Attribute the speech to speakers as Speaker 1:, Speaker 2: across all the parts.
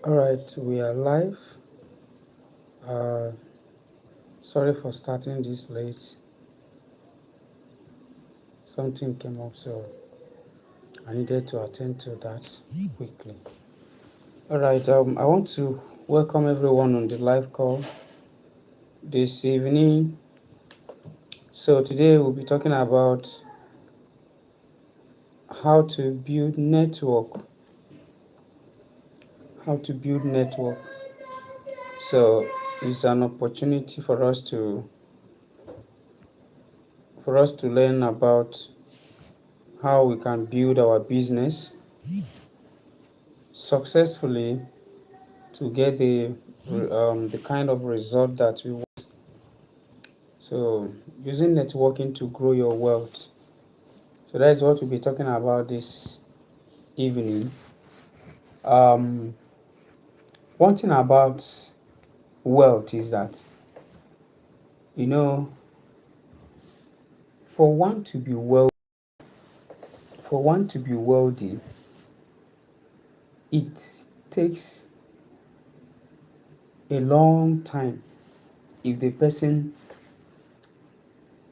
Speaker 1: All right, we are live. Uh, Sorry for starting this late. Something came up, so I needed to attend to that quickly. All right, I want to welcome everyone on the live call this evening. So today we'll be talking about how to build network. How to build network. So it's an opportunity for us to learn about how we can build our business successfully to get the kind of result that we want. So using networking to grow your wealth. So that is what we'll be talking about this evening. One thing about wealth is that, you know, for one to be wealthy, it takes a long time. If the person,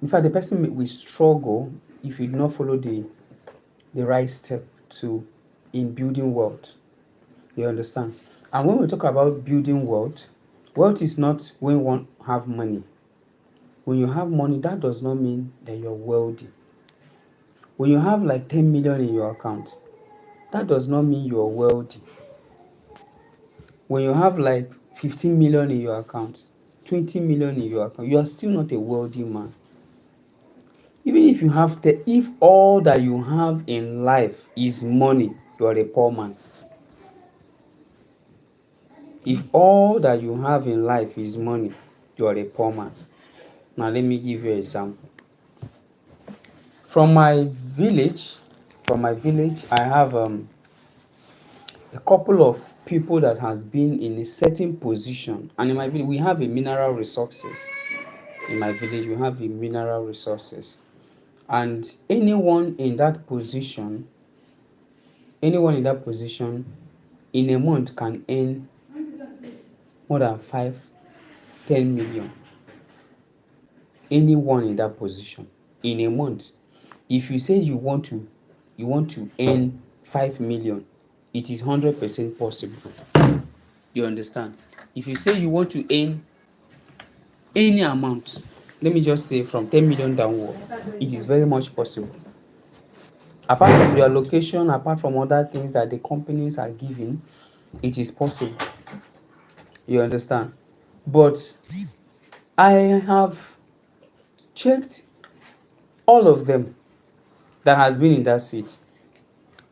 Speaker 1: in fact, the person will struggle if you do not follow the right step to in building wealth. You understand? And when we talk about building wealth, wealth is not when one have money. When you have money, that does not mean that you're wealthy. When you have like 10 million in your account, that does not mean you're wealthy. When you have like 15 million in your account, 20 million in your account, you are still not a wealthy man. Even if you have if all that you have in life is money, you are a poor man. If all that you have in life is money, you are a poor man. Now let me give you an example. From my village, I have a couple of people that has been in a certain position, and in my village we have a mineral resources. In my village we have a mineral resources, and anyone in that position in a month can earn more than 5-10 million. Anyone in that position in a month, if you say you want to earn 5 million, it is 100% possible. You understand? If you say you want to earn any amount, let me just say from 10 million downward, it is very much possible. Apart from your location, apart from other things that the companies are giving, it is possible. You understand? But I have checked all of them that has been in that seat.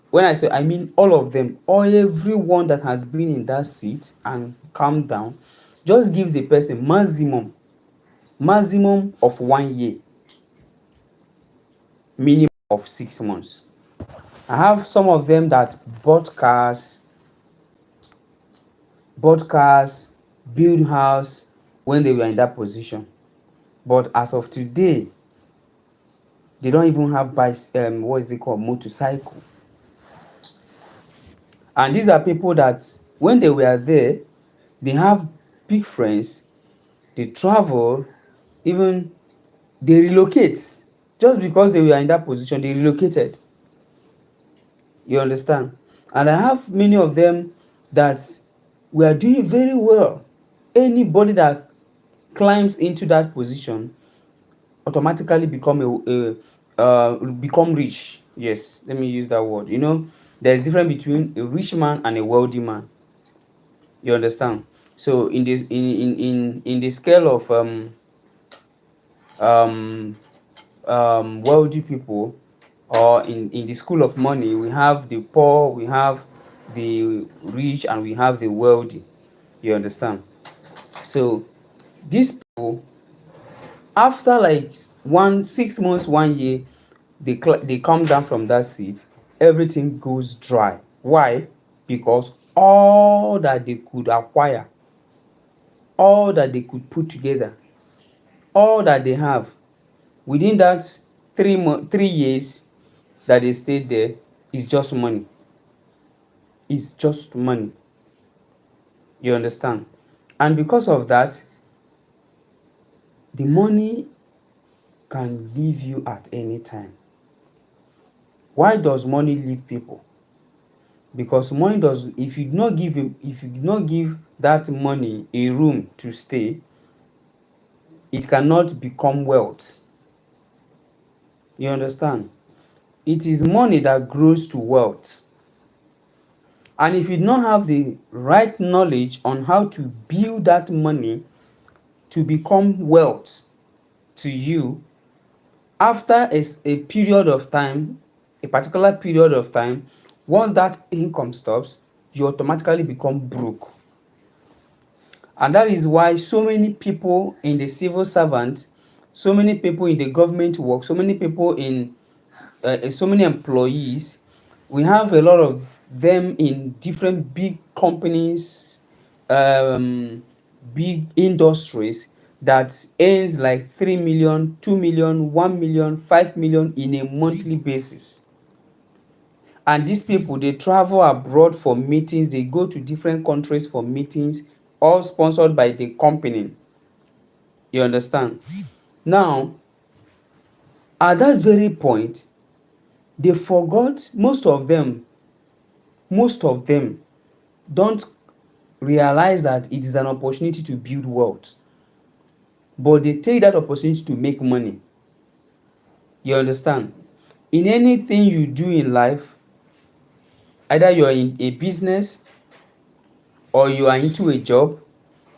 Speaker 1: When I say, I mean all of them, or everyone that has been in that seat and calm down, just give the person maximum of 1 year, minimum of 6 months. I have some of them that bought cars, build house when they were in that position. But as of today, they don't even have motorcycle. And these are people that when they were there, they have big friends, they travel, even they relocate. Just because they were in that position, they relocated. You understand? And I have many of them that were doing very well. Anybody that climbs into that position automatically become rich. Yes, let me use that word. There's difference between a rich man and a wealthy man. You understand? So in the scale of um wealthy people, or in the school of money, we have the poor, we have the rich, and we have the wealthy. You understand? So these people, after like 6 months, 1 year, they come down from that seat, everything goes dry. Why? Because all that they could acquire, all that they could put together, all that they have within that 3 years that they stayed there is just money. It's just money. You understand? And because of that, the money can leave you at any time. Why does money leave people? Because money does, if you do not give if you do not give that money a room to stay, it cannot become wealth. You understand? It is money that grows to wealth. And if you do not have the right knowledge on how to build that money to become wealth to you, after a period of time, a particular period of time, once that income stops, you automatically become broke. And that is why so many people in the civil servant, so many people in the government work, so many people in so many employees, we have a lot of them in different big companies, um, big industries that earns like 3 million, 2 million, 1 million, 5 million in a monthly basis. And these people, they travel abroad for meetings, they go to different countries for meetings, all sponsored by the company. You understand? Now, at that very point, they forgot, most of them don't realize that it is an opportunity to build wealth, but they take that opportunity to make money. You understand? In anything you do in life, either you are in a business or you are into a job,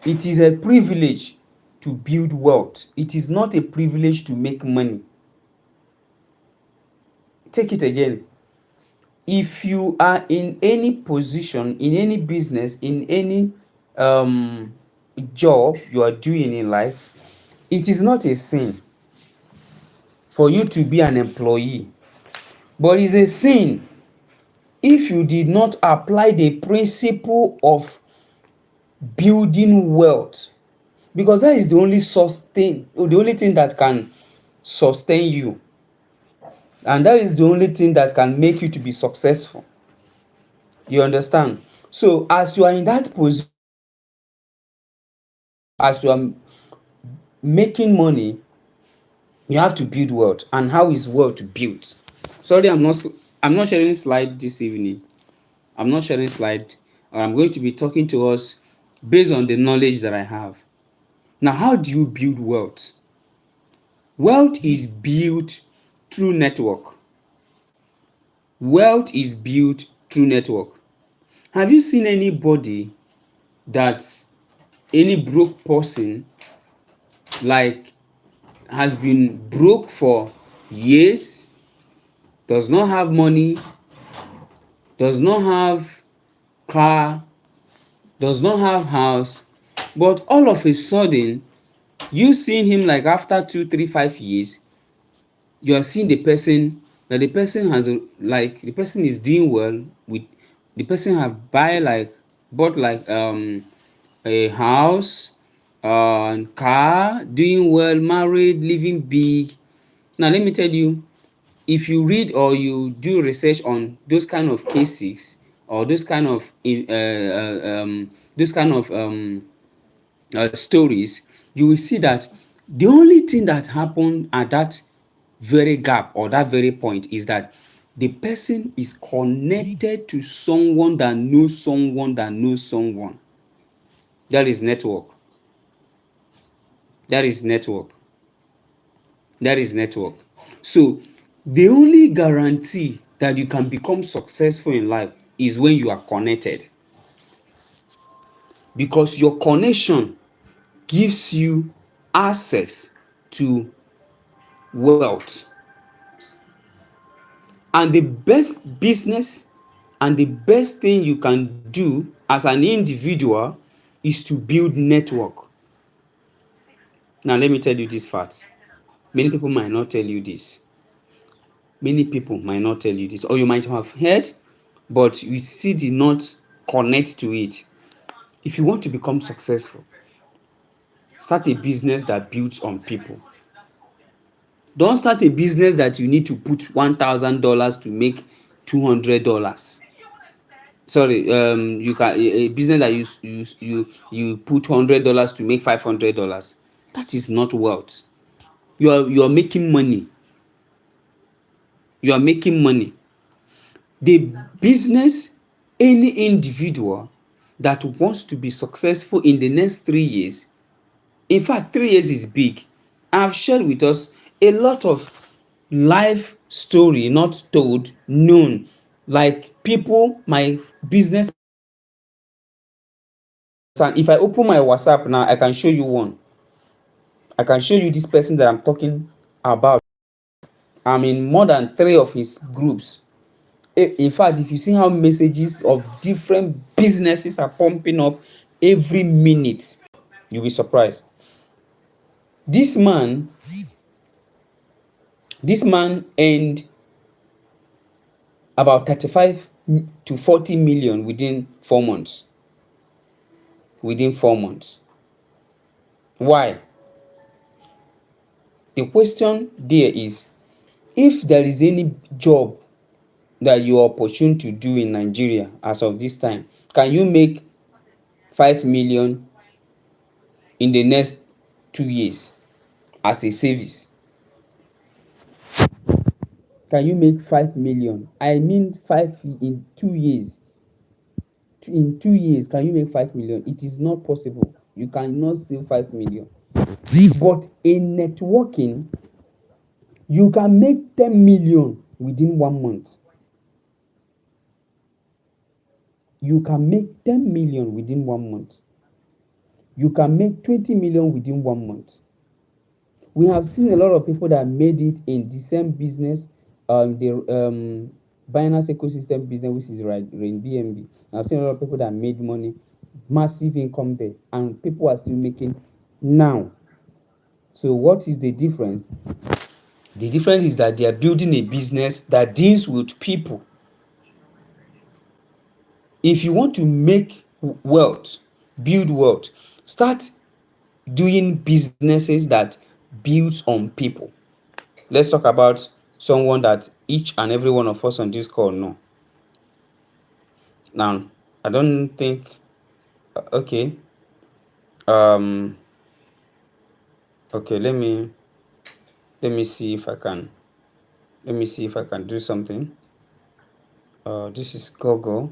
Speaker 1: it is a privilege to build wealth. It is not a privilege to make money. Take it again. If you are in any position, in any business, in any um, job you are doing in life, it is not a sin for you to be an employee, but it's a sin if you did not apply the principle of building wealth, because that is the only thing that can sustain you, and that is the only thing that can make you to be successful. You understand? So as you are in that position, as you are making money, you have to build wealth. And how is wealth built? Sorry, I'm not sharing slide this evening. I'm not sharing slide. I'm going to be talking to us based on the knowledge that I have. Now, how do you build wealth? Wealth is built through network. Wealth is built through network. Have you seen anybody that any broke person like has been broke for years, does not have money, does not have car, does not have house, but all of a sudden, you seeing him like after 2, 3, 5 years, you are seeing the person that the person has like the person is doing well with the person have bought like a house and car, doing well, married, living big. Now let me tell you, if you read or you do research on those kind of cases or those kind of stories, you will see that the only thing that happened at that very gap or that very point is that the person is connected to someone that knows someone that knows someone. That is network. That is network. That is network. So the only guarantee that you can become successful in life is when you are connected, because your connection gives you access to wealth. And the best business and the best thing you can do as an individual is to build network. Now let me tell you this fact. Many people might not tell you this. Many people might not tell you this, or you might have heard, but you still did not connect to it. If you want to become successful, start a business that builds on people. Don't start a business that you need to put $1,000 to make $200. Sorry, you can a business that you put $100 to make $500. That is not wealth. You are making money. You are making money. The business, any individual that wants to be successful in the next 3 years, in fact 3 years is big. I've shared with us a lot of life story not told, known, like people, my business. And if I open my WhatsApp now, I can show you one. I can show you this person that I'm talking about. I'm in more than three of his groups. In fact, if you see how messages of different businesses are pumping up every minute, you'll be surprised. This man, this man earned about 35 to 40 million within 4 months. Within 4 months. Why? The question there is, if there is any job that you are opportune to do in Nigeria as of this time, can you make 5 million in the next 2 years as a service? Can you make 5 million? I mean 5 in 2 years. In 2 years, can you make 5 million? It is not possible. You cannot save 5 million. But in networking, you can make 10 million within 1 month. You can make 10 million within 1 month. You can make 20 million within 1 month. We have seen a lot of people that made it in the same business, the Binance ecosystem business, which is Rain BNB. I've seen a lot of people that made money, massive income there, and people are still making now. So what is the difference? The difference is that they are building a business that deals with people. If you want to make wealth, build wealth, start doing businesses that builds on people. Let's talk about someone that each and every one of us on this call know. Now, I don't think okay. Um okay, let me see if I can do something. This is Google.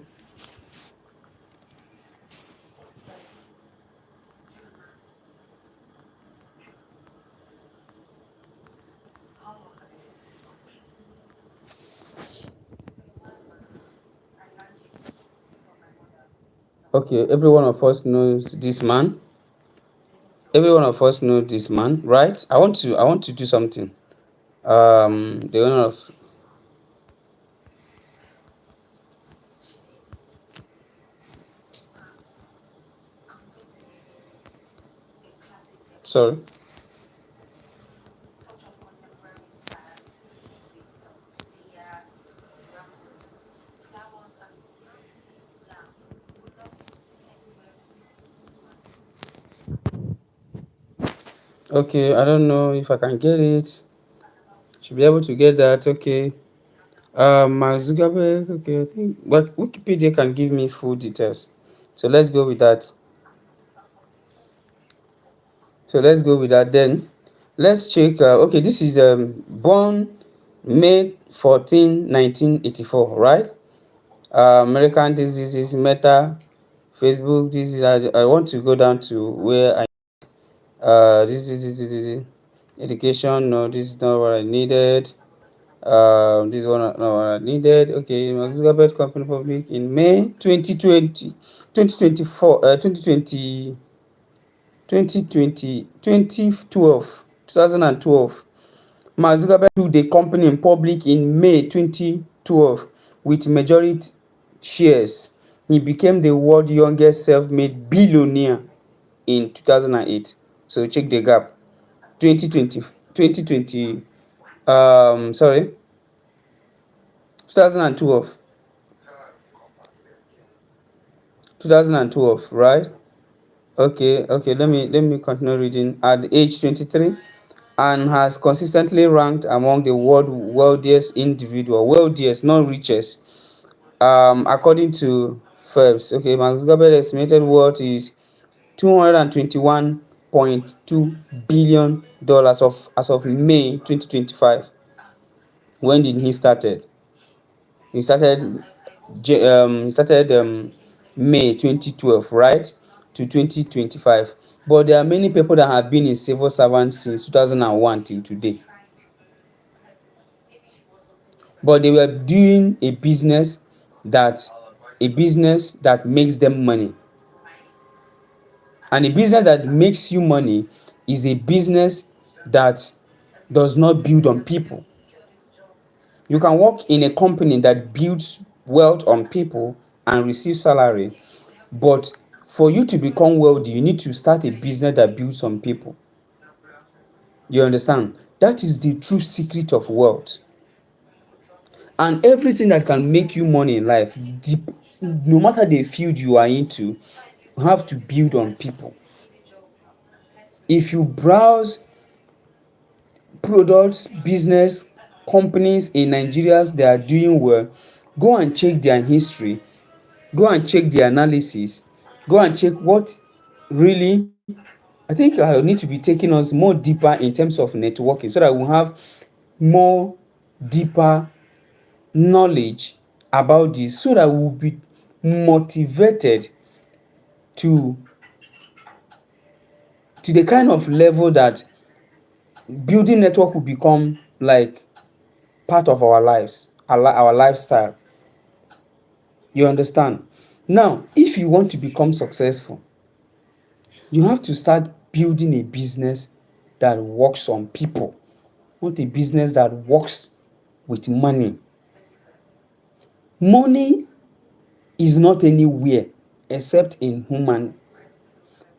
Speaker 1: Okay, every one of us knows this man. Every one of us knows this man, right? I want to do something. The owner of sorry. Okay, I don't know if I can get it. Should be able to get that. Okay. Mark Zuckerberg. Okay, I think but Wikipedia can give me full details. So let's go with that. Then let's check. Okay, this is born May 14, 1984, right? American. This is Meta, Facebook. This is I want to go down to where I this education. No, this is not what I needed. This one not what I needed. Okay, Mark Zuckerberg company public in May 2020, 2024, 2020, 2020, 2012, 2012. Mark Zuckerberg took the company in public in May 2012 with majority shares. He became the world's youngest self-made billionaire in 2008. So check the gap. 2020, 2020, sorry, 2012. 2012, right? Okay, let me continue reading. At age 23, and has consistently ranked among the wealthiest individual, wealthiest, not richest, according to Forbes, okay, Mark Zuckerberg estimated worth is $221.2 billion of as of May 2025. When did he started? He started May 2012, right, to 2025. But there are many people that have been in civil servants since 2001 till today. But they were doing a business that makes them money. And a business that makes you money is a business that does not build on people. You can work in a company that builds wealth on people and receive salary, but for you to become wealthy, you need to start a business that builds on people. You understand? That is the true secret of wealth. And everything that can make you money in life, no matter the field you are into, you have to build on people. If you browse products, business, companies in Nigeria that are doing well, go and check their history, go and check the analysis, go and check what really. I think I need to be taking us more deeper in terms of networking so that we have more deeper knowledge about this, so that we'll be motivated to the kind of level that building network will become like part of our lives, our lifestyle. You understand? Now, if you want to become successful, you have to start building a business that works on people, not a business that works with money. Money is not anywhere except in human.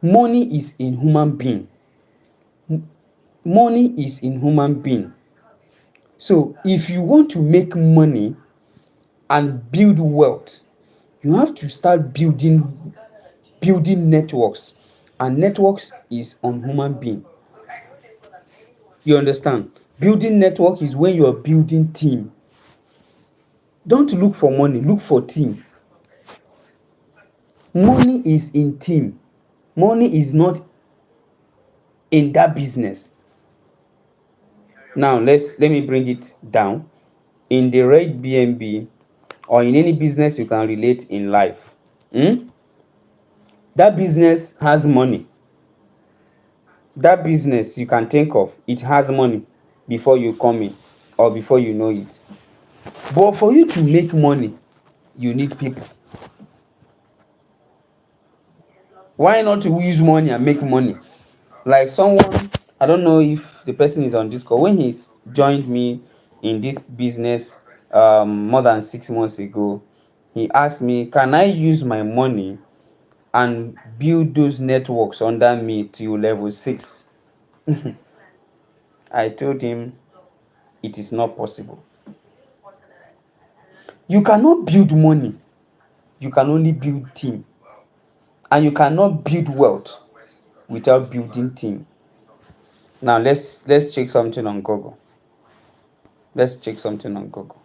Speaker 1: Money is in human being. Money is in human being. So if you want to make money and build wealth, you have to start building networks, and networks is on human being. You understand? Building network is when you are building team. Don't look for money, look for team. Money is in team. Money is not in that business. Now let me bring it down. In the Red BNB or in any business you can relate in life, that business has money. That business you can think of, it has money before you come in or before you know it. But for you to make money, you need people. Why not to use money and make money? Like someone, I don't know if the person is on this call. When he joined me in this business more than 6 months ago, he asked me, can I use my money and build those networks under me till level 6? I told him it is not possible. You cannot build money, you can only build team. And you cannot build wealth without building team. Now let's check something on Google. Let's check something on Google.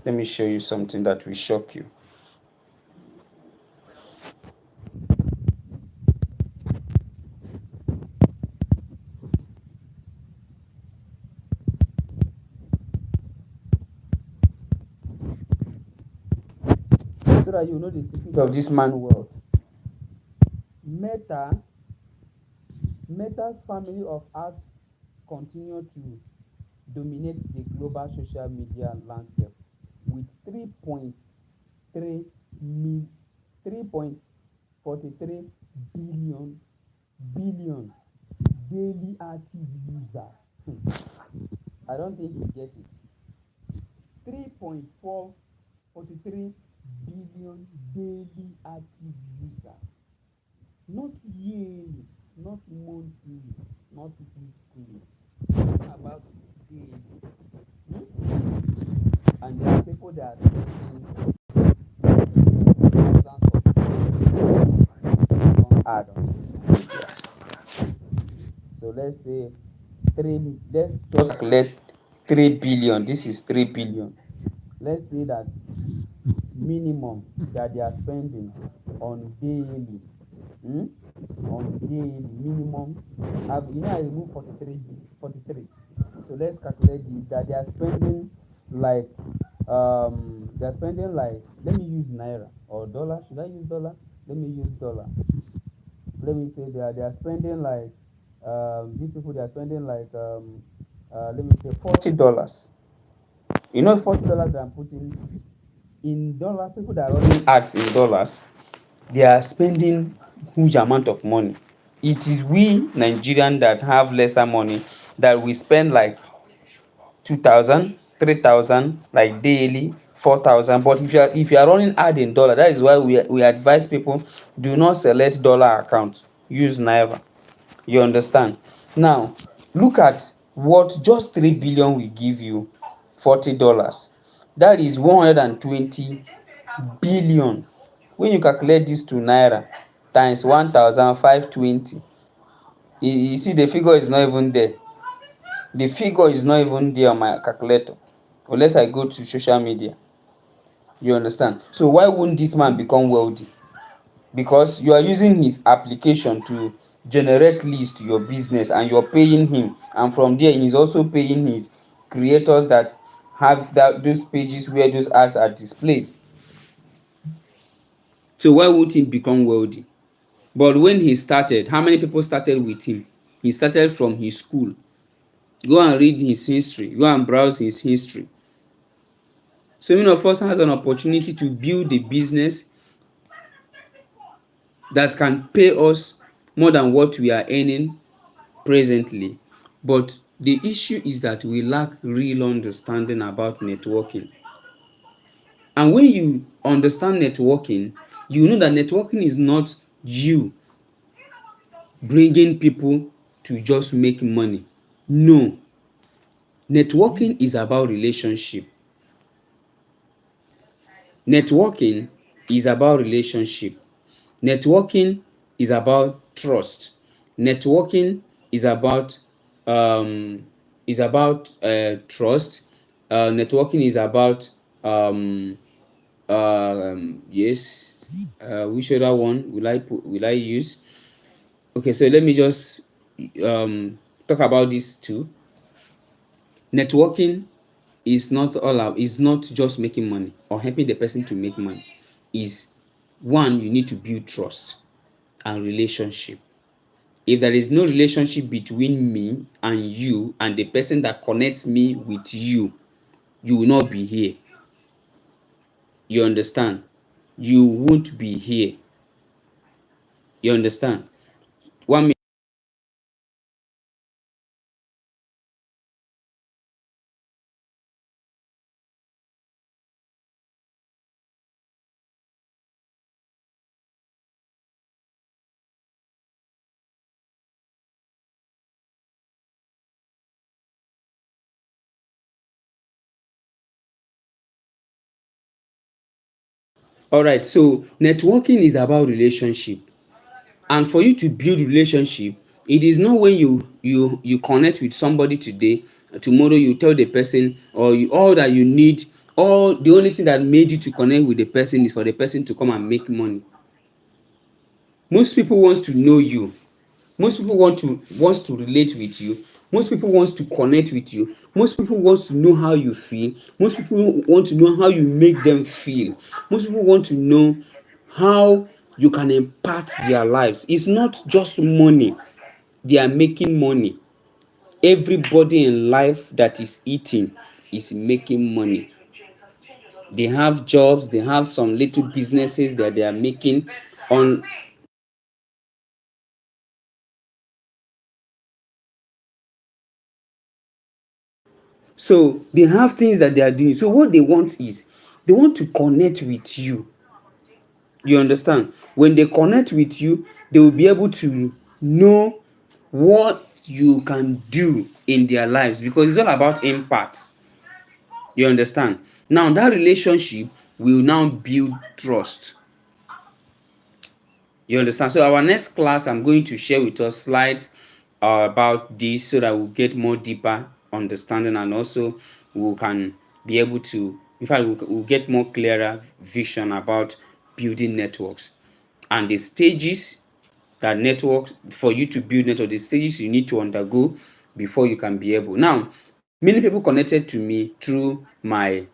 Speaker 1: Let me show you something that will shock you. So that you know the secret of this man world. Meta's family of apps continue to dominate the global social media landscape with 3.43 billion daily active users. I don't think you get it. 3.43 billion daily active users. Not yearly, not monthly, not weekly. About daily. And there are people that are spending thousands of dollars on ad on social media. So let's say let's just calculate 3 billion. This is 3 billion. Let's say that minimum that they are spending on daily. Hmm? On daily minimum. I remove 43. 43. So let's calculate this, that they are spending like they're spending like, let me use naira or dollar. Should I use dollar? Let me use dollar. Let me say they are spending like these people, they are spending like let me say $40. $40 that I'm putting in dollar. People that are running ads in dollars, they are spending huge amount of money. It is we Nigerian that have lesser money that we spend like 2,000, 3,000 like daily, 4,000. But if you are running ad in dollar, that is why we advise people, do not select dollar account, use naira. You understand? Now look at what just 3 billion will give you. $40, that is 120 billion. When you calculate this to naira times 1,520, you see the figure is not even there. The figure is not even there on my calculator unless I go to social media. You understand? So why wouldn't this man become wealthy? Because you are using his application to generate leads to your business and you're paying him, and from there he's also paying his creators that have those pages where those ads are displayed. So why would he become wealthy? But when he started, how many people started with him? He started from his school. Go and read his history, go and browse his history. So many of us has an opportunity to build a business that can pay us more than what we are earning presently. But the issue is that we lack real understanding about networking. And when you understand networking, you know that networking is not you bringing people to just make money. No. Networking is about relationship. Networking is about relationship. Networking is about trust. Networking is about trust. Networking is about yes. Which other one will I use? Okay, so let me just talk about this too. Networking is not just making money or helping the person to make money. Is one, you need to build trust and relationship. If there is no relationship between me and you and the person that connects me with you, you will not be here. You understand? You won't be here. You understand? One minute. All right. So networking is about relationship. And for you to build relationship, it is not when you connect with somebody today, tomorrow you tell the person, or all that you need, all the only thing that made you to connect with the person is for the person to come and make money. Most people wants to know you. Most people wants to relate with you. Most people wants to connect with you. Most people wants to know how you feel. Most people want to know how you make them feel. Most people want to know how you can impact their lives. It's not just money. They are making money. Everybody in life that is eating is making money. They have jobs, they have some little businesses that they are making on. So they have things that they are doing. So what they want is they want to connect with you. You understand? When they connect with you, they will be able to know what you can do in their lives, because it's all about impact. You understand? Now that relationship will now build trust. You understand? So our next class, I'm going to share with us slides about this so that we'll get more deeper understanding, and also we can be able to In fact, we'll get more clearer vision about building networks and the stages that networks, for you to build network, the stages you need to undergo before you can be able. Now, many people connected to me through my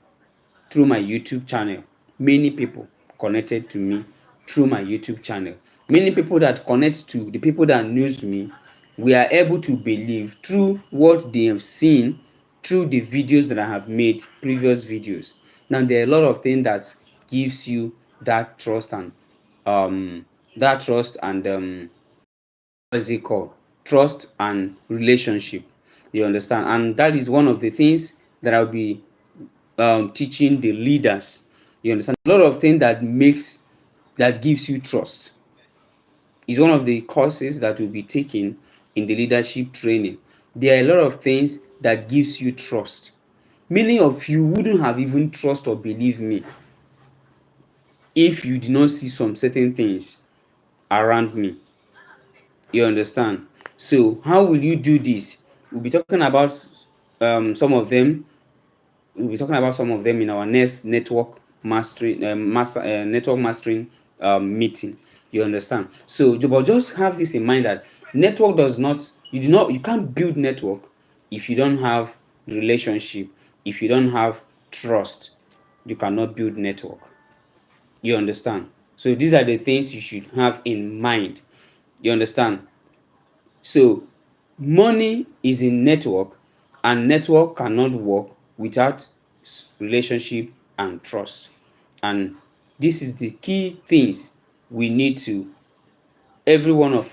Speaker 1: YouTube channel. Many people connected to me through my YouTube channel. Many people that connect to the people that knows me, we are able to believe through what they have seen through the videos that I have made, previous videos. Now there are a lot of things that gives you that trust and um what is it called? Trust and relationship. You understand? And that is one of the things that I'll be teaching the leaders. You understand? A lot of things that gives you trust is one of the courses that will be taken in the leadership training. There are a lot of things that gives you trust. Many of you wouldn't have even trust or believe me if you did not see some certain things around me. You understand? So how will you do this? We'll be talking about some of them. We'll be talking about some of them in our next network mastery network mastering meeting. You understand? So but just have this in mind that network does not, you can't build network if you don't have relationship, if you don't have trust. You cannot build network. You understand? So these are the things you should have in mind. You understand? So money is in network, and network cannot work without relationship and trust. And this is the key things we need to, every one of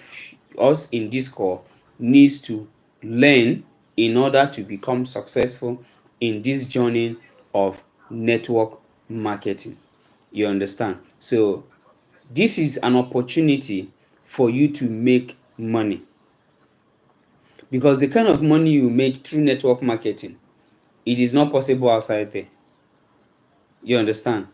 Speaker 1: us in this call needs to learn in order to become successful in this journey of network marketing. You understand? So this is an opportunity for you to make money, because the kind of money you make through network marketing, it is not possible outside there. You understand?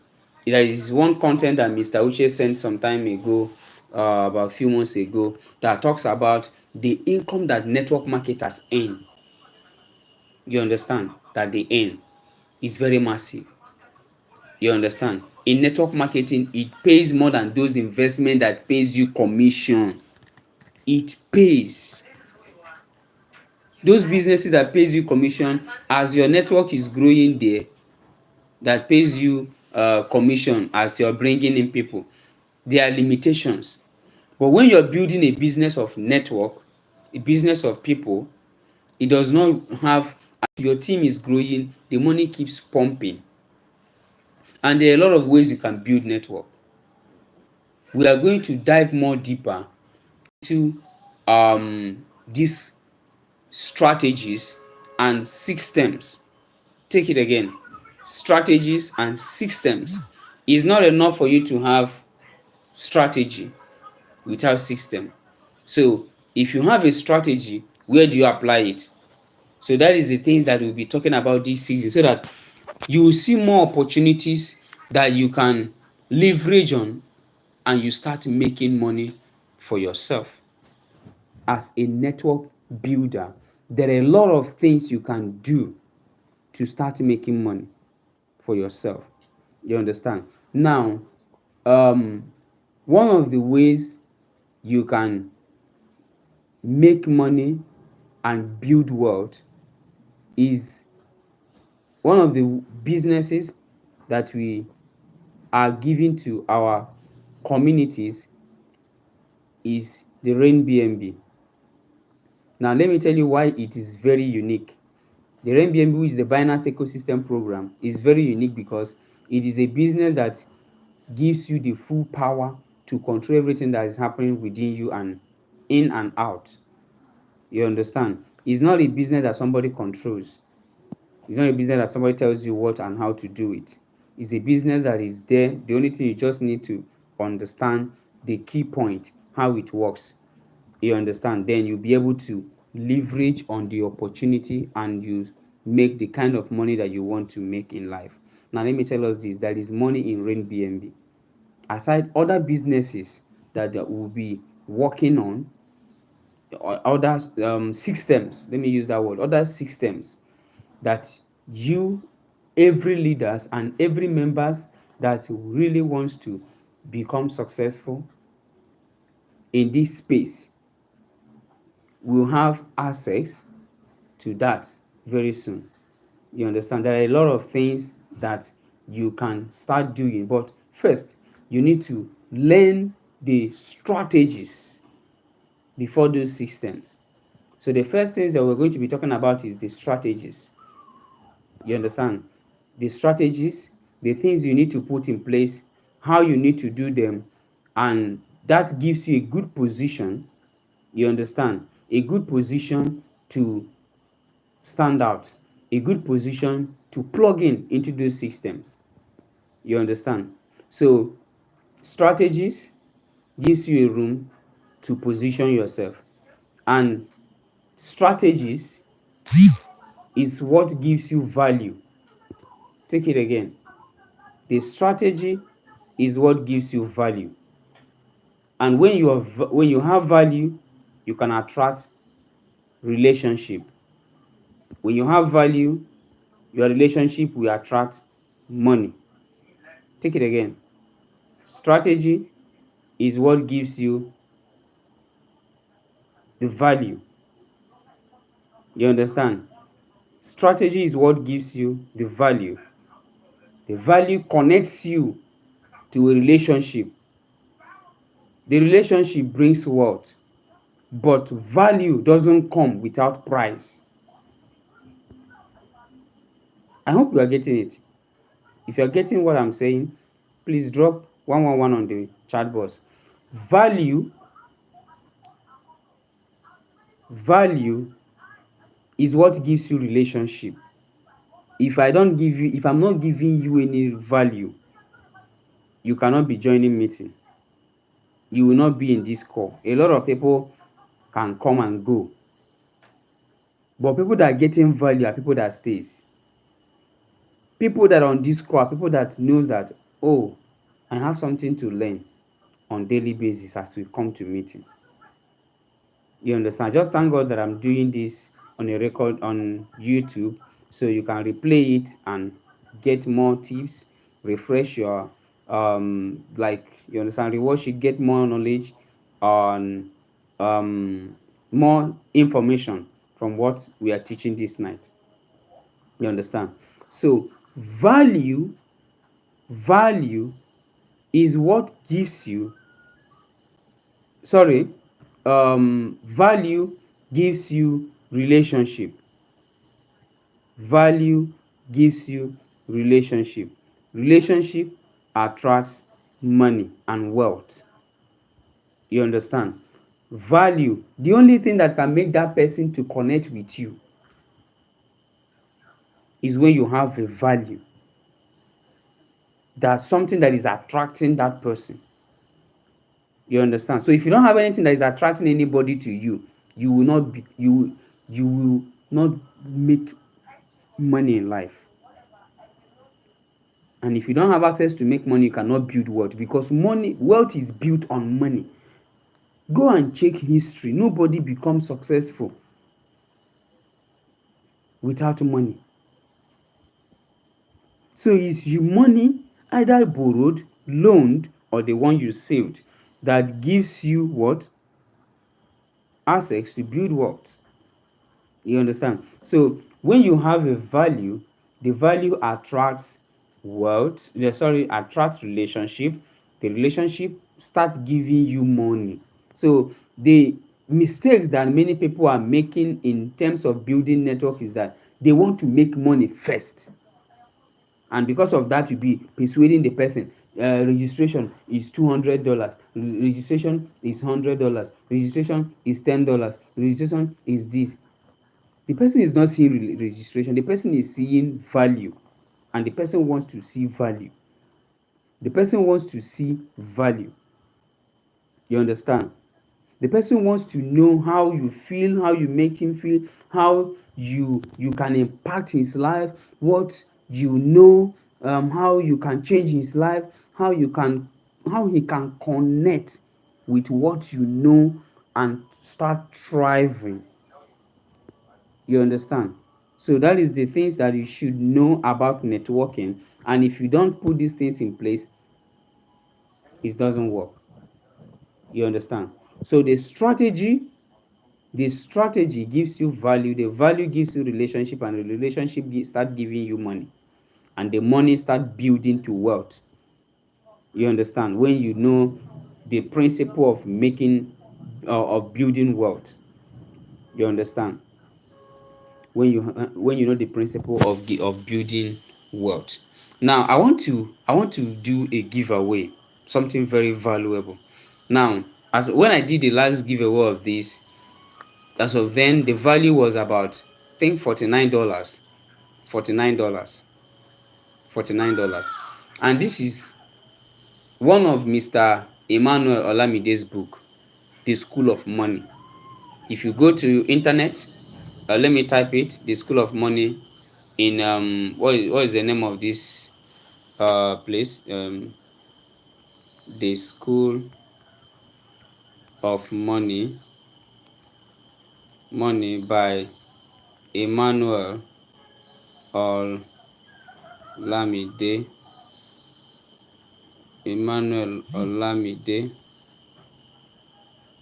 Speaker 1: There is one content that Mr. Uche sent some time ago, about a few months ago, that talks about the income that network marketers earn. You understand? That they earn is very massive. You understand? In network marketing, it pays more than those investment that pays you commission. It pays. Those businesses that pays you commission, as your network is growing there, that pays you commission as you're bringing in people, there are limitations. But when you're building a business of network, a business of people, it does not have, as your team is growing, the money keeps pumping. And there are a lot of ways you can build network. We are going to dive more deeper into these strategies and systems. Take it again. Strategies and systems. It's not enough for you to have strategy without system. So if you have a strategy, where do you apply it? So that is the things that we'll be talking about this season, so that you will see more opportunities that you can leverage on, and you start making money for yourself. As a network builder, there are a lot of things you can do to start making money for yourself. You understand? Now, one of the ways you can make money and build wealth is one of the businesses that we are giving to our communities is the Rain BNB. Now, let me tell you why it is very unique. The Rain BNB, which is the Binance Ecosystem Program, is very unique because it is a business that gives you the full power to control everything that is happening within you and in and out. You understand? It's not a business that somebody controls. It's not a business that somebody tells you what and how to do it. It's a business that is there. The only thing, you just need to understand the key point, how it works. You understand? Then you'll be able to leverage on the opportunity, and you make the kind of money that you want to make in life. Now, let me tell us this: there is money in Rain BNB. Aside other businesses that will be working on, other systems, let me use that word, other systems that you every leaders and every members that really wants to become successful in this space will have access to that very soon. You understand? There are a lot of things that you can start doing, but first you need to learn the strategies before those systems. So the first things that we're going to be talking about is the strategies. You understand? The strategies, the things you need to put in place, how you need to do them, and that gives you a good position. You understand? A good position to stand out, a good position to plug in into those systems. You understand? So strategies gives you a room to position yourself, and strategies is what gives you value. Take it again. The strategy is what gives you value, and when you have value, you can attract relationship. When you have value, your relationship will attract money. Take it again. Strategy is what gives you the value. You understand? Strategy is what gives you the value. The value connects you to a relationship. The relationship brings wealth, but value doesn't come without price. I hope you are getting it. If you are getting what I'm saying, please drop 111 on the chat box. Value is what gives you relationship. If I'm not giving you any value, you cannot be joining meeting. You will not be in this call. A lot of people can come and go, but people that are getting value are people that stays. People that are on this call are people that knows that, oh, I have something to learn on daily basis as we come to meeting. You understand? Just thank God that I'm doing this on a record on YouTube, so you can replay it and get more tips, refresh your like, you understand, rewatch it, get more knowledge on more information from what we are teaching this night. You understand? So value is what gives you, sorry, value gives you relationship. Value gives you relationship. Relationship attracts money and wealth. You understand? Value, the only thing that can make that person to connect with you is when you have a value. That's something that is attracting that person. You understand? So if you don't have anything that is attracting anybody to you, you will not make money in life. And if you don't have access to make money, you cannot build wealth, because wealth is built on money. Go and check history. Nobody becomes successful without money. So it's your money, either borrowed, loaned, or the one you saved, that gives you what? Access to build wealth. You understand? So when you have a value, the value attracts wealth. Attracts relationship. The relationship starts giving you money. So the mistakes that many people are making in terms of building network is that they want to make money first, and because of that, you be persuading the person. Registration is $200. Registration is $100. Registration is $10. Registration is this. The person is not seeing registration. The person is seeing value, and the person wants to see value. The person wants to see value. You understand? The person wants to know how you feel, how you make him feel, how you can impact his life, what you know, how you can change his life, how he can connect with what you know and start thriving. You understand? So that is the things that you should know about networking. And if you don't put these things in place, it doesn't work. You understand? So the strategy gives you value, the value gives you relationship, and the relationship start giving you money, and the money start building to wealth. You understand? When you know the principle of making of building wealth. You understand? When you know the principle of building wealth. Now I want to do a giveaway, something very valuable. Now, as when I did the last giveaway of this, as of then the value was about, I think, $49. $49. $49. And this is one of Mr. Emmanuel Olamide's book, The School of Money. If you go to internet, let me type it, The School of Money, in what is the name of this place? The School of Money by Emmanuel Olamide.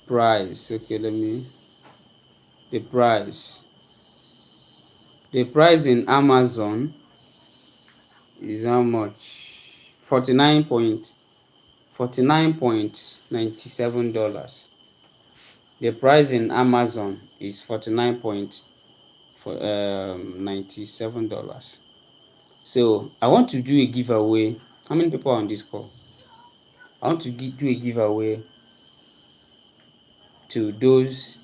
Speaker 1: Price. Okay, the price in Amazon is how much? $49.97. The price in Amazon is $49.97. So I want to do a giveaway. How many people are on this call? I want to do a giveaway to those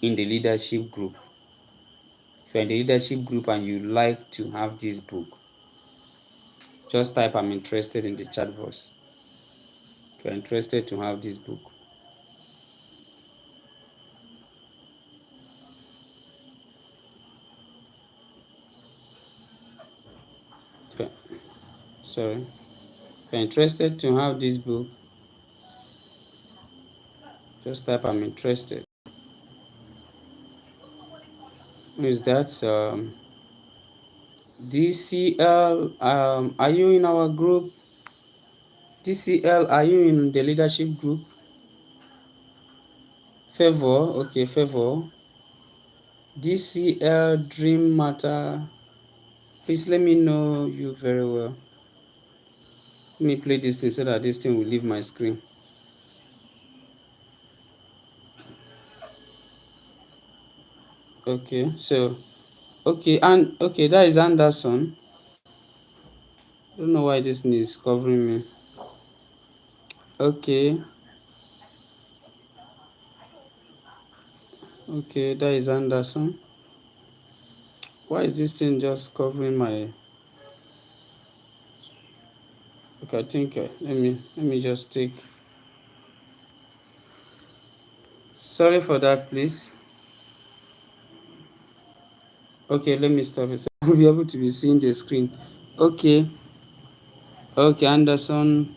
Speaker 1: in the leadership group. If you're in the leadership group and you like to have this book, just type "I'm interested" in the chat box. If you're interested to have this book. Sorry. If you're interested to have this book, just type "I'm interested." Who is that? DCL. Are you in our group? DCL, are you in the leadership group? Favor. Okay, Favor. DCL Dream Matter. Please let me know you very well. Let me play this thing so that this thing will leave my screen. Okay, so and that is Anderson. I don't know why this thing is covering me. Okay, that is Anderson. Why is this thing just covering my? Okay, I think let me just take. Sorry for that, please. Okay, let me stop it so I'll be able to be seeing the screen. Okay, Anderson,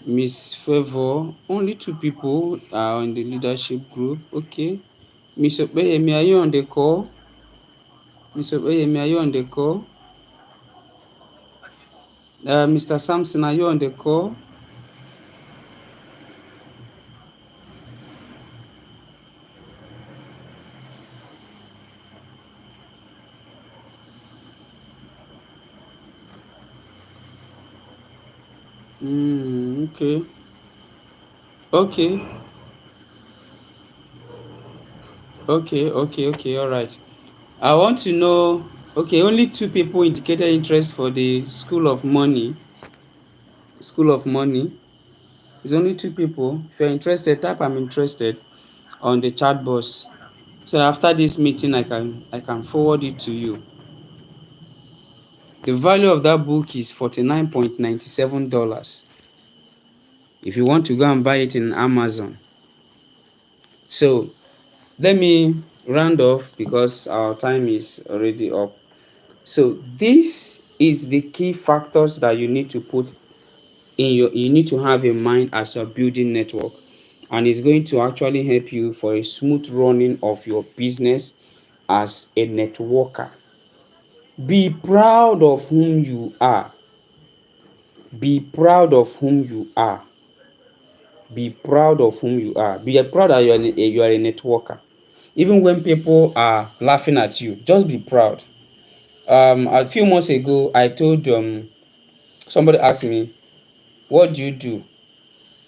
Speaker 1: Miss Favor. Only 2 people are in the leadership group. Okay, Miss Opeyemi, are you on the call? Miss Opeyemi, are you on the call? Mr. Samson, are you on the call? Okay. Okay. All right. I want to know. Okay, only 2 people indicated interest for the School of Money. School of Money. It's only 2 people. If you're interested, type "I'm interested" on the chat box. So after this meeting, I can forward it to you. The value of that book is $49.97. If you want to go and buy it in Amazon. So let me round off because our time is already up. So this is the key factors that you need to put you need to have in mind as you're building network, and it's going to actually help you for a smooth running of your business as a networker. Be proud of whom you are. Be proud of whom you are. Be proud of whom you are. Be proud that you are a networker. Even when people are laughing at you, just be proud. A few months ago, I told somebody asked me, "What do you do?"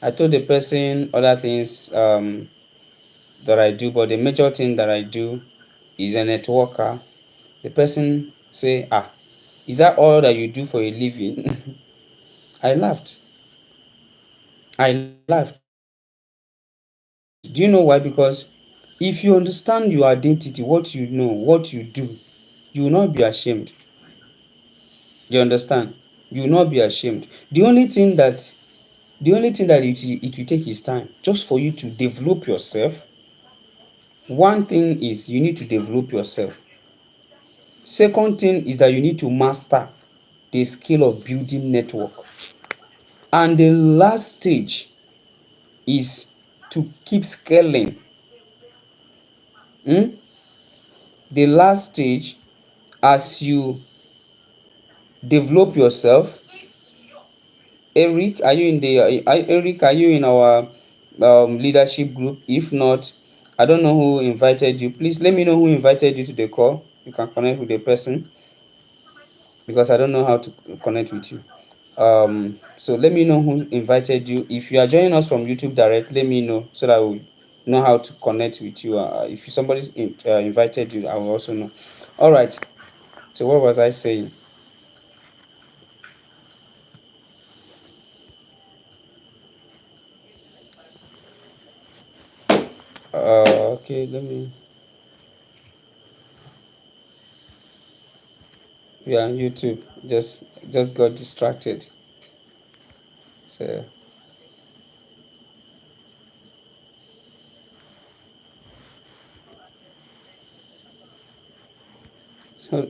Speaker 1: I told the person other things that I do, but the major thing that I do is a networker. The person say, "Ah, is that all that you do for a living?" I laughed. I laughed. Do you know why? Because if you understand your identity, what you know, what you do, you will not be ashamed. You understand? You will not be ashamed. The only thing that it will take is time just for you to develop yourself. One thing is you need to develop yourself. Second thing is that you need to master the skill of building network. And the last stage is to keep scaling. Hmm? The last stage, as you develop yourself. Eric, are you in the Eric, are you in our leadership group? If not, I don't know who invited you. Please let me know who invited you to the call. You can connect with the person because I don't know how to connect with you. So let me know who invited you. If you are joining us from YouTube direct, let me know so that we know how to connect with you. If somebody's invited you, I will also know. All right. So what was I saying? Okay, let me. Yeah, YouTube. Just got distracted. So so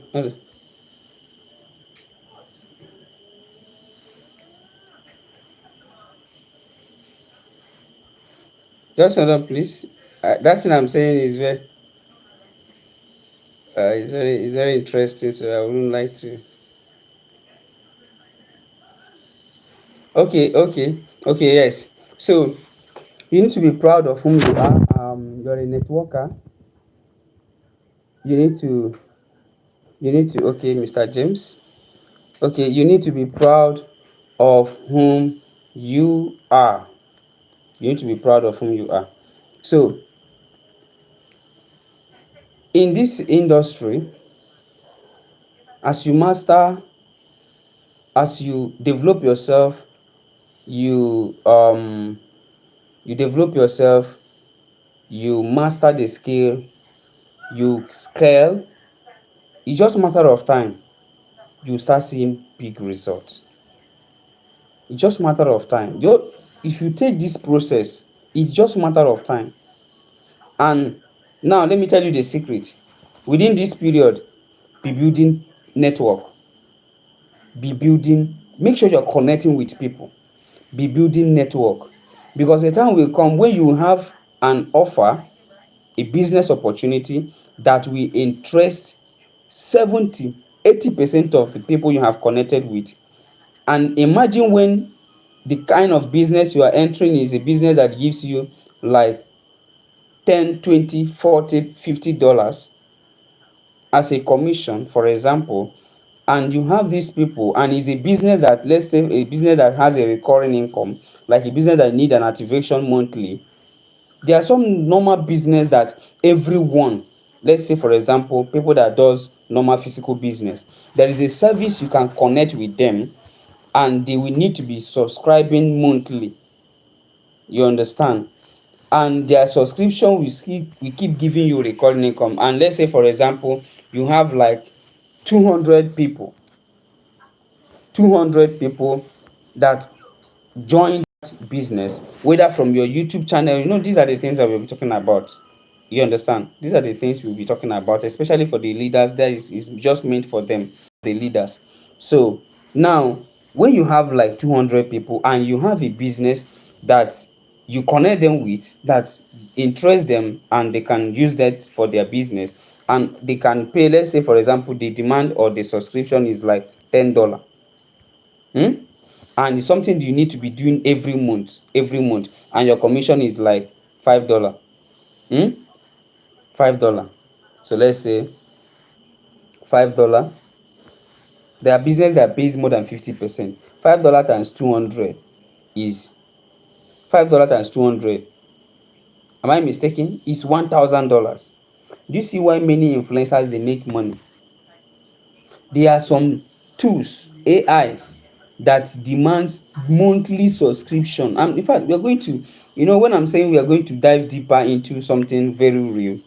Speaker 1: just hold on, please. That thing I'm saying is very interesting. So I wouldn't like to. Okay, yes. So you need to be proud of whom you are. You're a networker. You need to. You need to. Okay, Mr. James. Okay, you need to be proud of whom you are. You need to be proud of whom you are. So in this industry, as you master, as you develop yourself, you you develop yourself, you master the skill, you scale. It's just a matter of time you start seeing big results. It's just a matter of time. If you take this process, it's just a matter of time. And now let me tell you the secret. Within this period, be building network, be building, make sure you're connecting with people, be building network. Because the time will come when you have an offer, a business opportunity that will interest 70-80% of the people you have connected with. And imagine when the kind of business you are entering is a business that gives you like 10, 20, 40, $50 as a commission, for example, and you have these people, and it's a business that, let's say, a business that has a recurring income, like a business that need an activation monthly. There are some normal business that everyone, let's say for example people that does normal physical business, there is a service you can connect with them and they will need to be subscribing monthly. You understand? And their subscription will keep giving you recurring income. And let's say for example you have like 200 people 200 people that join that business, whether from your YouTube channel. These are the things that we'll be talking about. You understand? These are the things we'll be talking about, especially for the leaders. That is just meant for them, the leaders. So now, when you have like 200 people and you have a business that you connect them with, that interest them and they can use that for their business, and they can pay. Let's say for example the demand or the subscription is like $10. And it's something you need to be doing every month, and your commission is like $5. Hmm? $5. So let's say $5. There are business that pays more than 50%. $5 times 200 is $5 times 200. Am I mistaken? It's $1,000. Do you see why many influencers they make money? There are some tools, AIs, that demands monthly subscription. And in fact, we are going to, when I'm saying we are going to dive deeper into something very real,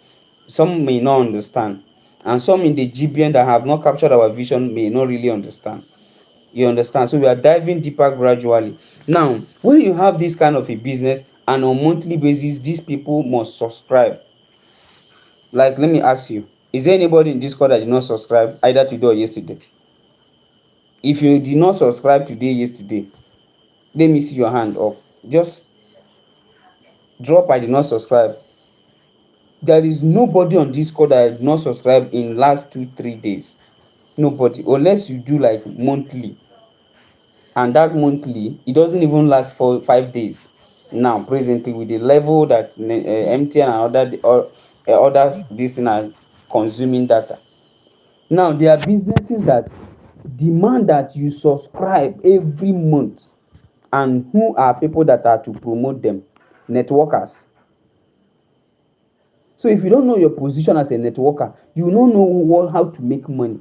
Speaker 1: some may not understand, and some in the GBN that have not captured our vision may not really understand. You understand? So we are diving deeper gradually. Now, when you have this kind of a business and on monthly basis, these people must subscribe. Like, let me ask you, is there anybody in Discord that did not subscribe either today or yesterday? If you did not subscribe today, yesterday, let me see your hand up. Just drop I did not subscribe. There is nobody on Discord that did not subscribe in last 2 3 days. Nobody, unless you do like monthly, and that monthly it doesn't even last for 5 days. Now presently with the level that MTN and others this thing are consuming data. Now there are businesses that demand that you subscribe every month, and who are people that are to promote them? Networkers. So if you don't know your position as a networker, you don't know how to make money.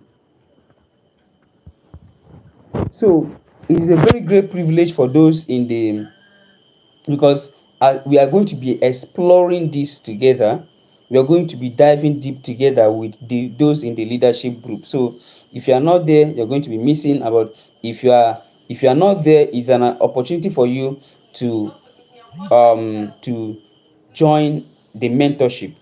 Speaker 1: So it is a very great privilege for those in the, because we are going to be exploring this together. We are going to be diving deep together with those in the leadership group. So if you are not there, you're going to be missing about. If you are not there, it's an opportunity for you to join the mentorship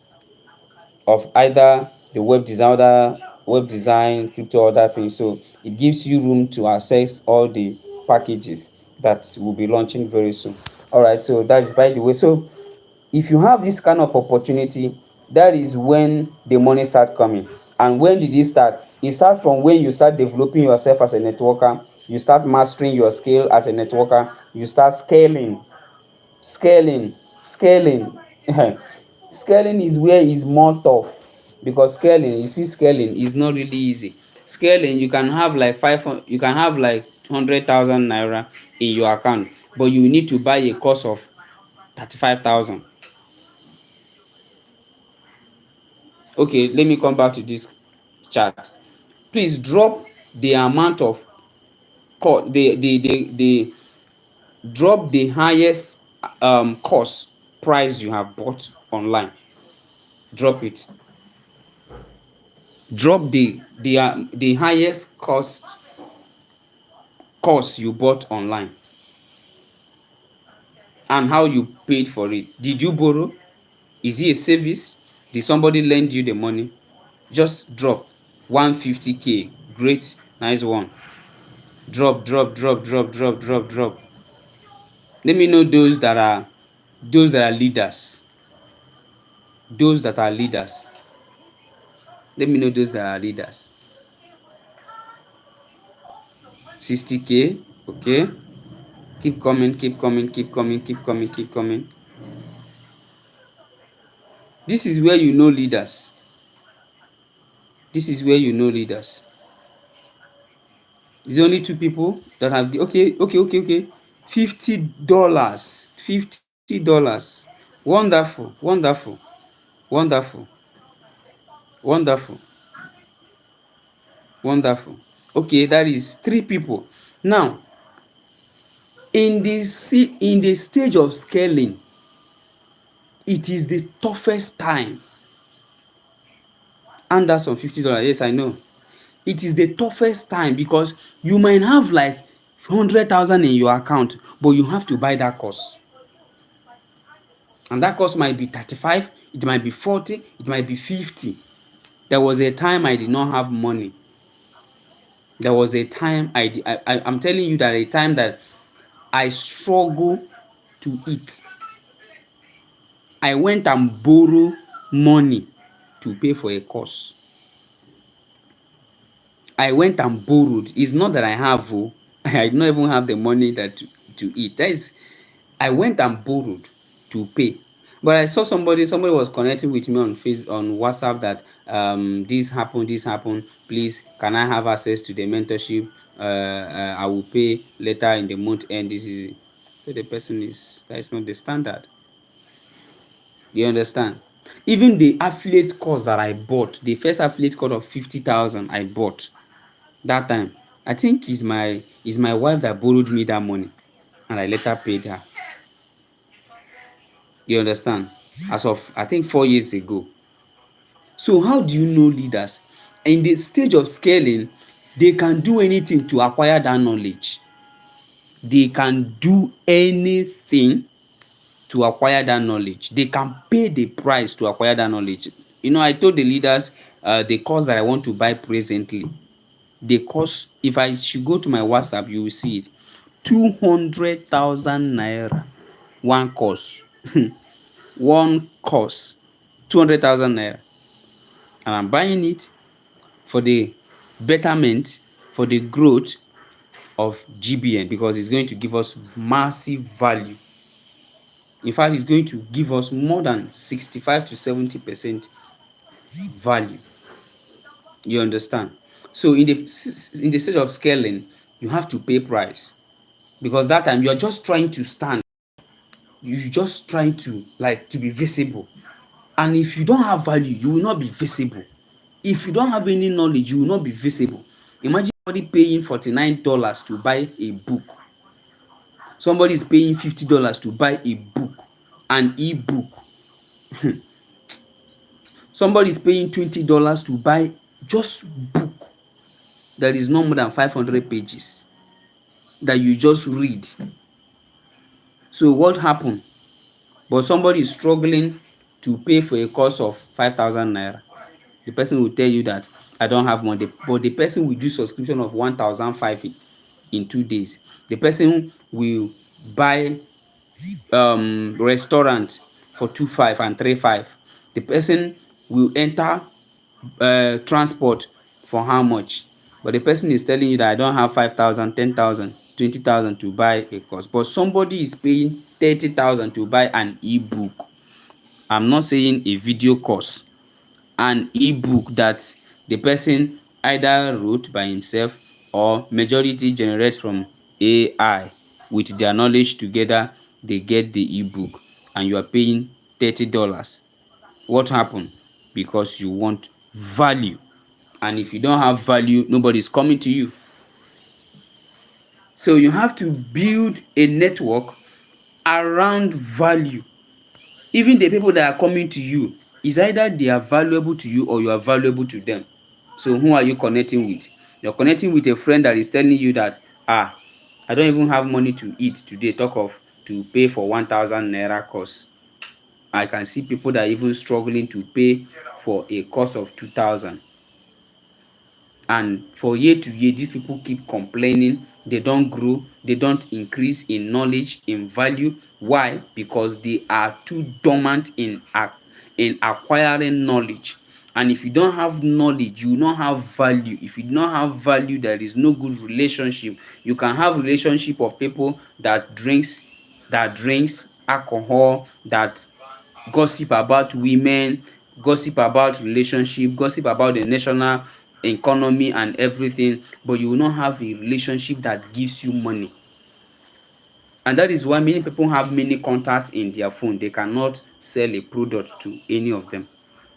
Speaker 1: of either the web design, crypto, other things. So it gives you room to access all the packages that will be launching very soon. All right, so that is by the way. So if you have this kind of opportunity, that is when the money start coming. And when did it start? It start from when you start developing yourself as a networker, you start mastering your skill as a networker, you start scaling. Scaling is where is more tough, because scaling is not really easy. Scaling, you can have like 500, you can have like 100,000 naira in your account, but you need to buy a course of 35,000. Okay, let me come back to this chart. Please drop the amount of the drop the highest course price you have bought online. Drop it. Drop the highest course you bought online, and how you paid for it. Did you borrow? Is it a service? Did somebody lend you the money? Just drop 150K. Great, nice one. Drop. Let me know those that are leaders. Those that are leaders. Let me know those that are leaders. 60K. Okay. Keep coming. This is where you know leaders. It's only two people that have the okay. $50. $50. Wonderful. Wonderful. Wonderful. Okay, that is three people. Now, in the stage of scaling, it is the toughest time. Anderson, $50. Yes, I know. It is the toughest time because you might have like 100,000 in your account, but you have to buy that course. And that course might be 35, it might be 40, it might be 50. There was a time I did not have money. There was a time I'm telling you that a time that I struggle to eat. I went and borrow money to pay for a course. I went and borrowed. It's not that I have, oh, I don't even have the money that to eat. That is, I went and borrowed to pay. But I saw somebody was connecting with me on WhatsApp that this happened. Please, can I have access to the mentorship? I will pay later in the month end. This is it. So the person is that is not the standard. You understand? Even the affiliate course that I bought, the first affiliate course of 50,000 I bought that time, I think is my wife that borrowed me that money and I later paid her. You understand? As of I think 4 years ago. So how do you know leaders? In the stage of scaling, they can do anything to acquire that knowledge. They can do anything to acquire that knowledge. They can pay the price to acquire that knowledge. I told the leaders the course that I want to buy presently. The course, if I should go to my WhatsApp, you will see it. 200,000 naira. One course. One course. 200,000 naira. And I'm buying it for the betterment, for the growth of GBN, because it's going to give us massive value. In fact, it's going to give us more than 65 to 70% value. You understand? So in the stage of scaling, you have to pay price, because that time you're just trying to stand. You're just trying to to be visible. And if you don't have value, you will not be visible. If you don't have any knowledge, you will not be visible. Imagine somebody paying $49 to buy a book. Somebody is paying $50 to buy a book, an e-book. Somebody is paying $20 to buy just book that is no more than 500 pages that you just read. So what happened? But somebody is struggling to pay for a course of 5,000 naira. The person will tell you that I don't have money, but the person will do subscription of 1,500 in 2 days. The person will buy restaurant for 2,500 and 3,500. The person will enter transport for how much? But the person is telling you that I don't have 5,000, 10,000, 20,000 to buy a course. But somebody is paying 30,000 to buy an ebook. I'm not saying a video course. An ebook that the person either wrote by himself or majority generates from AI. With their knowledge together, they get the ebook, and you are paying $30. What happened? Because you want value. And if you don't have value, nobody's coming to you. So you have to build a network around value. Even the people that are coming to you, is either they are valuable to you or you are valuable to them. So who are you connecting with? You're connecting with a friend that is telling you that, I don't even have money to eat today, talk of to pay for 1,000 naira course. I can see people that are even struggling to pay for a course of 2,000. And for year to year, these people keep complaining. They don't grow. They don't increase in knowledge, in value. Why? Because they are too dormant in acquiring knowledge. And if you don't have knowledge, you will not have value. If you do not have value, there is no good relationship. You can have relationship of people that drinks alcohol, that gossip about women, gossip about relationship, gossip about the national economy and everything, but you will not have a relationship that gives you money. And that is why many people have many contacts in their phone. They cannot sell a product to any of them.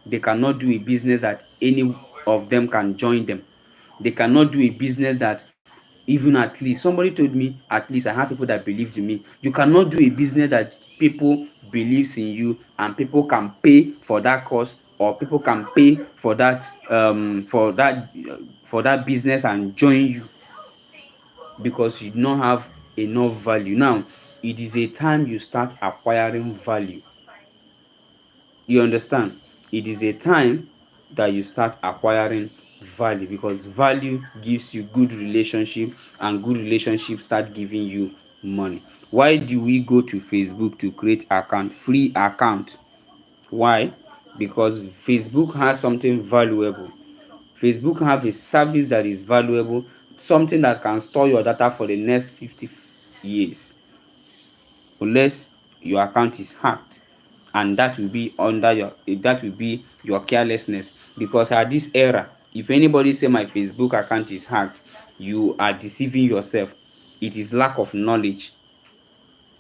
Speaker 1: They cannot do a business that any of them can join them. They cannot do a business that even at least somebody told me, at least I have people that believed in me. You cannot do a business that people believes in you and people can pay for that course, or people can pay for that business and join you, because you do not have enough value. Now it is a time you start acquiring value. You understand? It is a time that you start acquiring value, because value gives you good relationship, and good relationship start giving you money. Why do we go to Facebook to create account, free account? Why? because Facebook has something valuable. Facebook have a service that is valuable, something that can store your data for the next 50 years, unless your account is hacked, and that will be under your carelessness. Because at this era, if anybody say my Facebook account is hacked, you are deceiving yourself. It is lack of knowledge.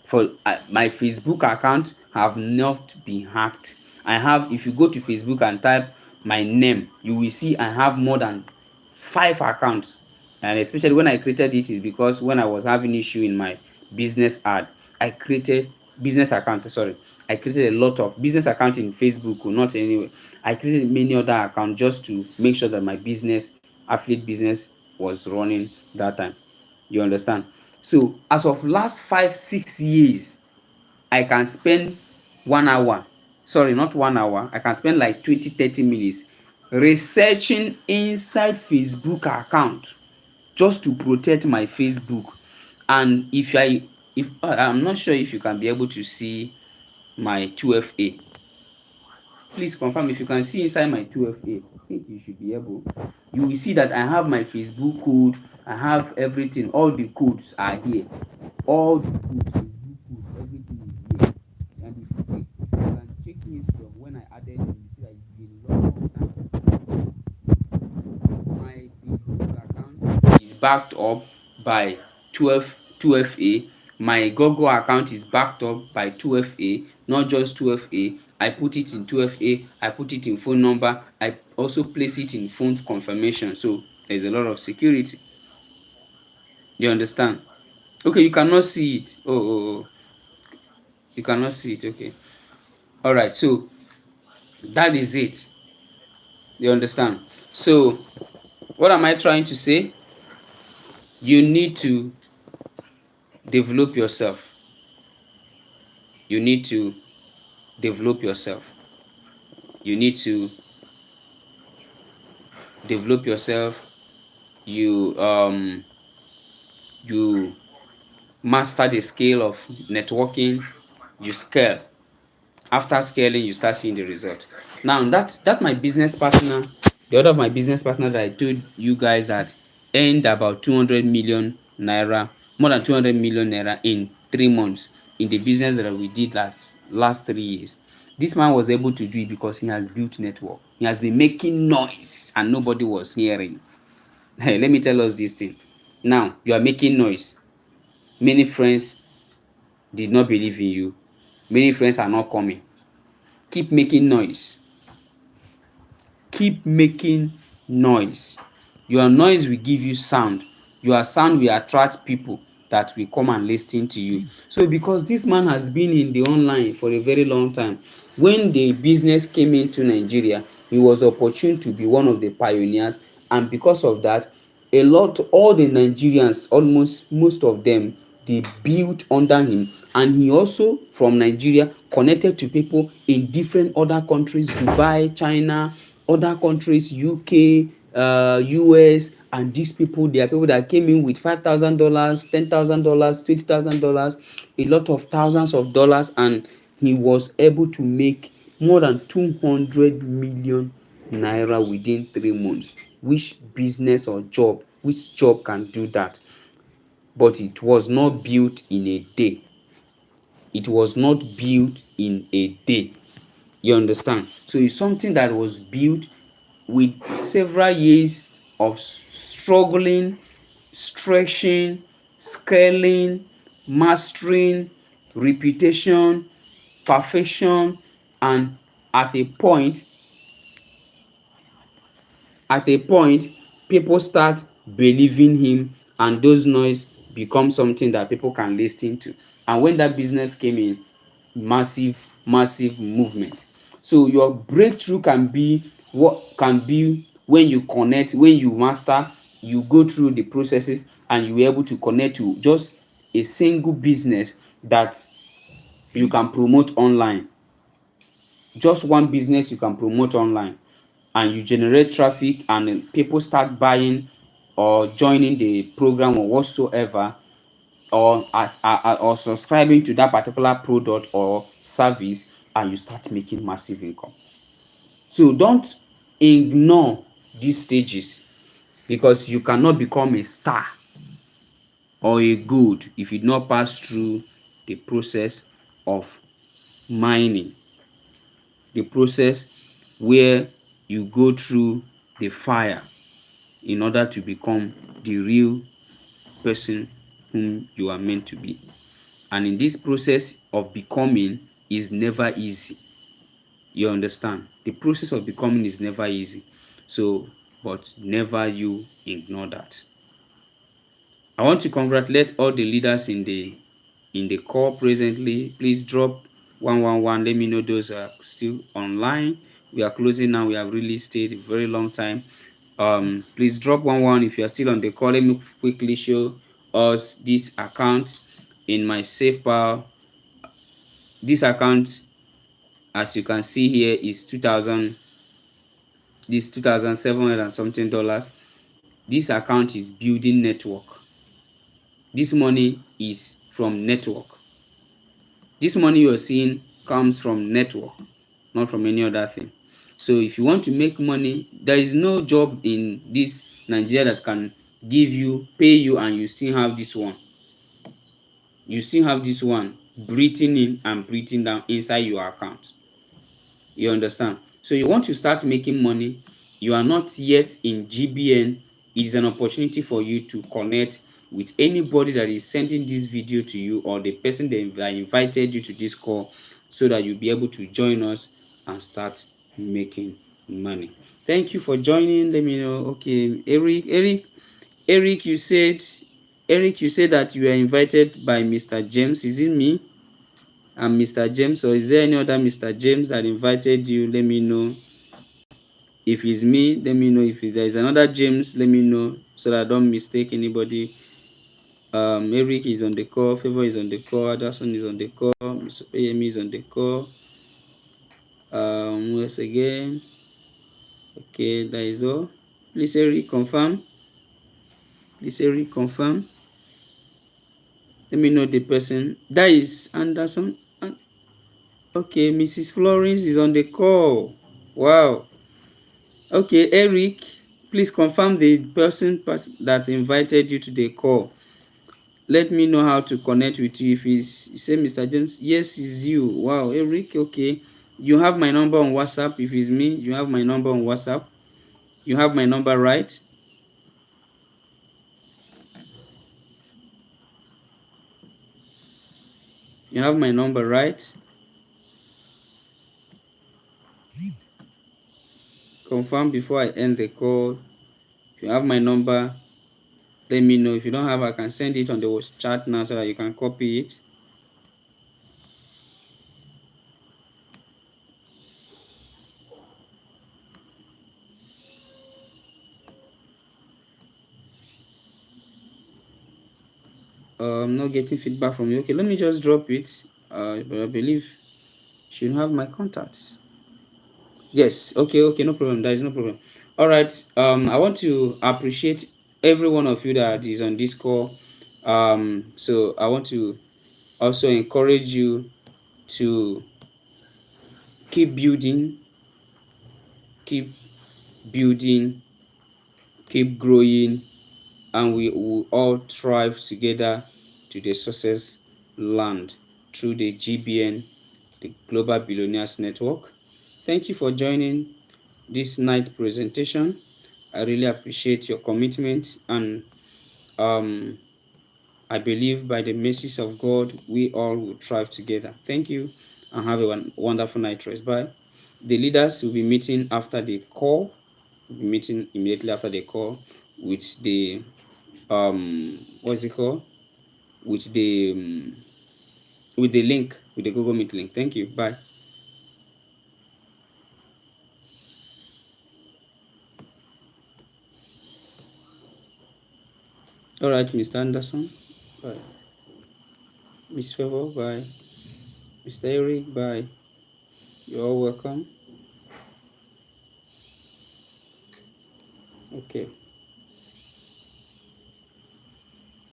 Speaker 1: For my Facebook account have not been hacked. I have, if you go to Facebook and type my name, you will see I have more than 5 accounts. And especially when I created it is because when I was having issue in my business ad, I created business account, sorry. I created a lot of business account in Facebook, not anywhere. I created many other accounts just to make sure that my business, affiliate business, was running that time. You understand? So as of last 5 6 years, I can spend 1 hour, sorry, not 1 hour, I can spend like 20 30 minutes researching inside Facebook account just to protect my Facebook. And if I'm not sure if you can be able to see my 2FA. Please confirm if you can see inside my 2FA. I think you should be able. You will see that I have my Facebook code. I have everything. All the codes are here. All the codes, Facebook codes, everything is here. And if you can check history of when I added it, you see that it's been long time. My Facebook account is backed up by 2FA. My Google account is backed up by 2FA, not just 2FA. I put it in 2FA, I put it in phone number, I also place it in phone confirmation. So there's a lot of security. You understand? Okay, you cannot see it. Oh. You cannot see it. Okay. All right. So that is it. You understand? So what am I trying to say? You need to develop yourself. You need to develop yourself. You need to develop yourself. You master the skill of networking. You scale. After scaling, you start seeing the result. Now that my business partner, the other of my business partner that I told you guys that earned about 200 million naira, more than 200 million naira in 3 months in the business that we did last 3 years. This man was able to do it because he has built network. He has been making noise and nobody was hearing. Hey, let me tell us this thing. Now you are making noise. Many friends did not believe in you. Many friends are not coming. Keep making noise. Keep making noise. Your noise will give you sound. Your sound will attract people that will come and listen to you. So because this man has been in the online for a very long time, when the business came into Nigeria, he was opportune to be one of the pioneers, and because of that, all the Nigerians, almost most of them, they built under him. And he also from Nigeria connected to people in different other countries, Dubai, China, other countries, UK, US. And these people, they are people that came in with $5,000, $10,000, $20,000, a lot of thousands of dollars, and he was able to make more than 200 million naira within 3 months. Which business or job, which job can do that? But it was not built in a day. It was not built in a day. You understand? So it's something that was built with several years of struggling, stretching, scaling, mastering, reputation, perfection, and at a point people start believing him, and those noise become something that people can listen to. And when that business came in, massive movement. So your breakthrough can be when you connect, when you master, you go through the processes, and you are able to connect to just a single business that you can promote online. Just one business you can promote online, and you generate traffic, and people start buying or joining the program or whatsoever, or subscribing to that particular product or service, and you start making massive income. So don't ignore these stages, because you cannot become a star or a good if you do not pass through the process of mining, the process where you go through the fire in order to become the real person whom you are meant to be. And in this process of becoming is never easy. You understand? The process of becoming is never easy. So, but never you ignore that. I want to congratulate all the leaders in the call presently. Please drop 111. Let me know those are still online. We are closing now. We have really stayed a very long time. Please drop 11 if you are still on the call. Let me quickly show us this account in my SafePal. This account, as you can see here, is 2,700 and something dollars. This account is building network. This money is from network. This money you're seeing comes from network, not from any other thing. So if you want to make money, there is no job in this Nigeria that can pay you, and you still have this one. You still have this one breathing in and breathing down inside your account. You understand? So you want to start making money, you are not yet in GBN, it is an opportunity for you to connect with anybody that is sending this video to you, or the person that invited you to this call, so that you'll be able to join us and start making money. Thank you for joining. Let me know. Okay, Eric, you said that you were invited by Mr. James. Is it me? I'm Mr. James, or is there any other Mr. James that invited you? Let me know. If it's me, let me know. If there is another James, let me know, so that I don't mistake anybody. Eric is on the call, Favor is on the call, Addison is on the call, Mr. Payemi is on the call. Once again. Okay, that is all. Please, Eric, confirm. Please, Eric, confirm. Let me know the person. That is Anderson. Okay, Mrs. Florence is on the call. Wow. Okay, Eric, please confirm the person that invited you to the call. Let me know how to connect with you. If it's, you say Mr. James, yes, it's you. Wow, Eric, okay. You have my number on WhatsApp. If it's me, you have my number on WhatsApp. You have my number, right? You have my number, right? Confirm before I end the call. If you have my number, let me know. If you don't have, I can send it on the chat now so that you can copy it. I'm not getting feedback from you. Okay, let me just drop it. But I believe you should have my contacts. Yes, okay, no problem. There is no problem. All right. I want to appreciate every one of you that is on this call. So I want to also encourage you to keep building, keep building, keep growing, and we will all thrive together to the success land through the GBN, the Global Billionaires Network. Thank you for joining this night presentation. I really appreciate your commitment, and um, I believe by the mercies of God, we all will thrive together. Thank you, and have a wonderful night rest. Bye. The leaders will be meeting after the call. We'll be meeting immediately after the call with the what's it called? With the link, with the Google Meet link. Thank you. Bye. All right, Mr. Anderson. Bye. Miss Favor. Bye. Mr. Eric. Bye. You're all welcome. Okay.